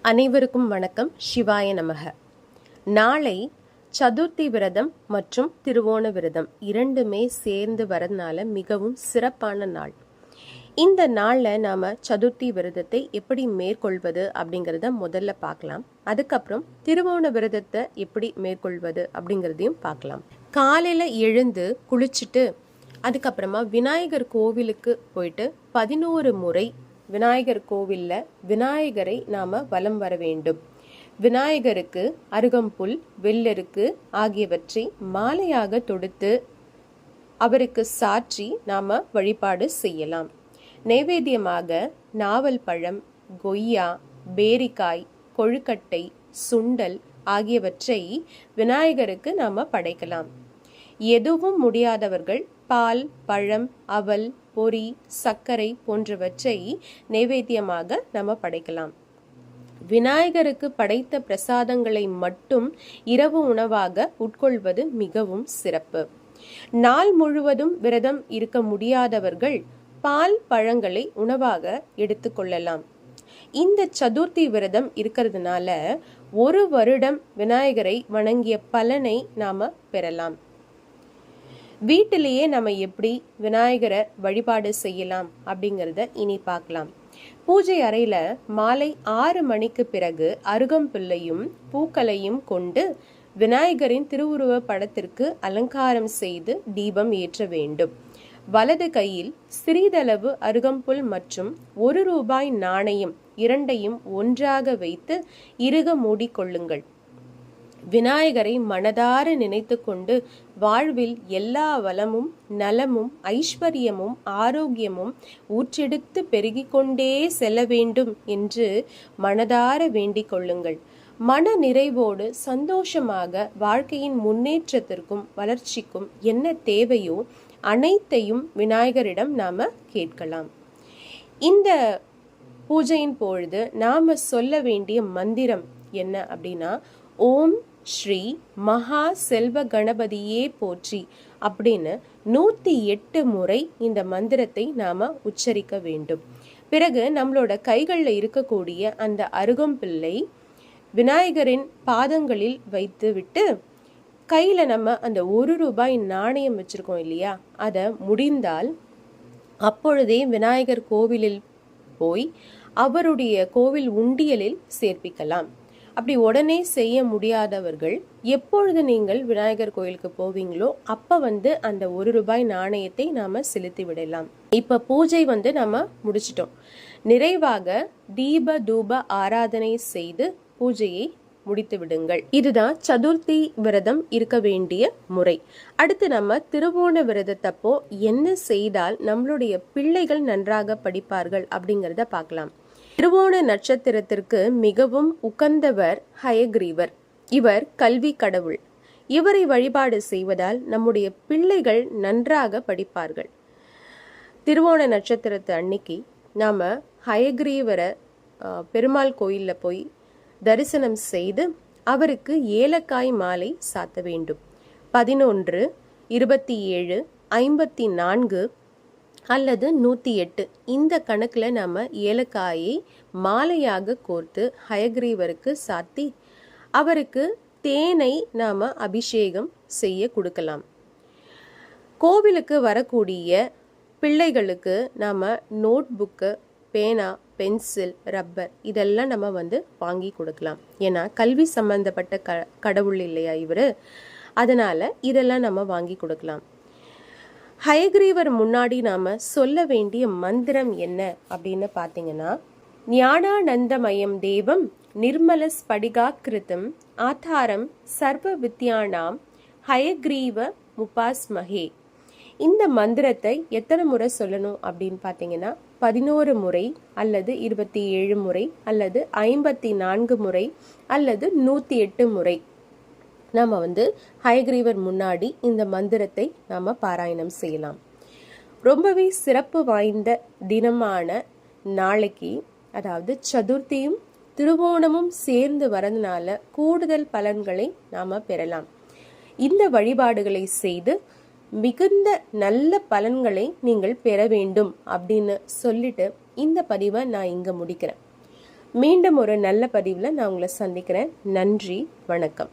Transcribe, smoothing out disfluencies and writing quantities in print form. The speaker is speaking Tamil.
அனைவருக்கும் வணக்கம். சிவாய நமக. நாளை சதுர்த்தி விரதம் மற்றும் திருவோண விரதம் இரண்டுமே சேர்ந்து வரதுனால மிகவும் சிறப்பான நாள். இந்த நாளில் நாம் சதுர்த்தி விரதத்தை எப்படி மேற்கொள்வது அப்படிங்கிறத முதல்ல பார்க்கலாம். அதுக்கப்புறம் திருவோண விரதத்தை எப்படி மேற்கொள்வது அப்படிங்கிறதையும் பார்க்கலாம். காலையில் எழுந்து குளிச்சுட்டு அதுக்கப்புறமா விநாயகர் கோவிலுக்கு போயிட்டு 11 முறை விநாயகர் கோவிலில் விநாயகரை நாம் வலம் வர வேண்டும். விநாயகருக்கு அருகம்புல், வெள்ளருக்கு ஆகியவற்றை மாலையாக தொடுத்து அவருக்கு சாற்றி நாம் வழிபாடு செய்யலாம். நைவேத்தியமாக நாவல் பழம், கொய்யா, பேரிக்காய், கொழுக்கட்டை, சுண்டல் ஆகியவற்றை விநாயகருக்கு நாம் படைக்கலாம். எதுவும் முடியாதவர்கள் பால், பழம், அவல், பொரி, சர்க்கரை போன்றவற்றை நைவேத்தியமாக நம்ம படைக்கலாம். விநாயகருக்கு படைத்த பிரசாதங்களை மட்டும் இரவு உணவாக உட்கொள்வது மிகவும் சிறப்பு. நாள் முழுவதும் விரதம் இருக்க முடியாதவர்கள் பால், பழங்களை உணவாக எடுத்துக்கொள்ளலாம். இந்த சதுர்த்தி விரதம் இருக்கிறதுனால 1 வருடம் விநாயகரை வணங்கிய பலனை நாம பெறலாம். வீட்டிலேயே நம்ம எப்படி விநாயகரை வழிபாடு செய்யலாம் அப்படிங்கிறத இனி பார்க்கலாம். பூஜை அறையில மாலை 6 மணிக்கு பிறகு அருகம்புல்லையும் பூக்களையும் கொண்டு விநாயகரின் திருவுருவ படத்திற்கு அலங்காரம் செய்து தீபம் ஏற்ற வேண்டும். வலது கையில் சிறிதளவு அருகம்புல் மற்றும் 1 ரூபாய் நாணயம் இரண்டையும் ஒன்றாக வைத்து இறுக மூடிக்கொள்ளுங்கள். விநாயகரை மனதார நினைத்து கொண்டு வாழ்வில் எல்லா வளமும், நலமும், ஐஸ்வர்யமும், ஆரோக்கியமும் ஊற்றெடுத்து பெருகிக்கொண்டே செல்ல வேண்டும் என்று மனதார வேண்டிக் கொள்ளுங்கள். மன நிறைவோடு சந்தோஷமாக வாழ்க்கையின் முன்னேற்றத்திற்கும் வளர்ச்சிக்கும் என்ன தேவையோ அனைத்தையும் விநாயகரிடம் நாம கேட்கலாம். இந்த பூஜையின் பொழுது நாம சொல்ல வேண்டிய மந்திரம் என்ன அப்படின்னா, ஓம் ஸ்ரீ மகா செல்வ கணபதியே போற்றி அப்படின்னு 108 முறை இந்த மந்திரத்தை நாம உச்சரிக்க வேண்டும். பிறகு நம்மளோட கைகளில் இருக்கக்கூடிய அந்த அருகம்பில்லை விநாயகரின் பாதங்களில் வைத்து விட்டு கையில நம்ம அந்த 1 ரூபாய் நாணயம் வச்சிருக்கோம் இல்லையா, அதை முடிந்தால் அப்பொழுதே விநாயகர் கோவிலில் போய் அவருடைய கோவில் உண்டியலில் சேர்ப்பிக்கலாம். அப்படி உடனே செய்ய முடியாதவர்கள் எப்பொழுது நீங்கள் விநாயகர் கோயிலுக்கு போவீங்களோ அப்ப அந்த 1 ரூபாய் நாணயத்தை நாம செலுத்தி விடலாம். இப்ப பூஜை நம்ம முடிச்சிட்டோம். நிறைவாக தீப தூப ஆராதனை செய்து பூஜையை முடித்து விடுங்கள். இதுதான் சதுர்த்தி விரதம் இருக்க வேண்டிய முறை. அடுத்து நம்ம திருவோண விரதத்தப்போ என்ன செய்தால் நம்மளுடைய பிள்ளைகள் நன்றாக படிப்பார்கள் அப்படிங்கிறத பார்க்கலாம். திருவோண நட்சத்திரத்திற்கு மிகவும் உகந்தவர் ஹயக்ரீவர். இவர் கல்வி கடவுள். இவரை வழிபாடு செய்வதால் நம்முடைய பிள்ளைகள் நன்றாக படிப்பார்கள். திருவோண நட்சத்திரத்து அன்னைக்கு நாம ஹயக்ரீவரை பெருமாள் கோயிலில் போய் தரிசனம் செய்து அவருக்கு ஏலக்காய் மாலை சாத்த வேண்டும். 11, 27, 54 அல்லது 108 இந்த கணக்கில் நம்ம ஏலக்காயை மாலையாக கோர்த்து ஹயக்ரீவருக்கு சாத்தி அவருக்கு தேனை நாம் அபிஷேகம் செய்ய கொடுக்கலாம். கோவிலுக்கு வரக்கூடிய பிள்ளைகளுக்கு நாம் நோட் புக்கு, பேனா, பென்சில், ரப்பர் இதெல்லாம் நம்ம வாங்கி கொடுக்கலாம். ஏன்னா கல்வி சம்பந்தப்பட்ட கடவுள் இல்லையா இவர், அதனால இதெல்லாம் நம்ம வாங்கி கொடுக்கலாம். ஹயக்ரீவர் முன்னாடி நாம சொல்ல வேண்டிய மந்திரம் என்ன அப்படின்னு பார்த்தீங்கன்னா, ஞானானந்தமயம் தேவம் நிர்மல ஸ்படிகாக்கிருதம் ஆதாரம் சர்வ வித்யானாம் ஹயக்ரீவ முபாஸ்மஹே. இந்த மந்திரத்தை எத்தனை முறை சொல்லணும் அப்படின்னு பார்த்தீங்கன்னா, 11 முறை அல்லது 27 முறை அல்லது 54 முறை அல்லது 108 முறை நாம் ஹயக்ரீவர் முன்னாடி இந்த மந்திரத்தை நாம் பாராயணம் செய்யலாம். ரொம்பவே சிறப்பு வாய்ந்த தினமான நாளைக்கு, அதாவது சதுர்த்தியும் திருவோணமும் சேர்ந்து வரதுனால கூடுதல் பலன்களை நாம் பெறலாம். இந்த வழிபாடுகளை செய்து மிகுந்த நல்ல பலன்களை நீங்கள் பெற வேண்டும் அப்படின்னு சொல்லிட்டு இந்த பதிவை நான் இங்கே முடிக்கிறேன். மீண்டும் ஒரு நல்ல பதிவில் நான் உங்களை சந்திக்கிறேன். நன்றி, வணக்கம்.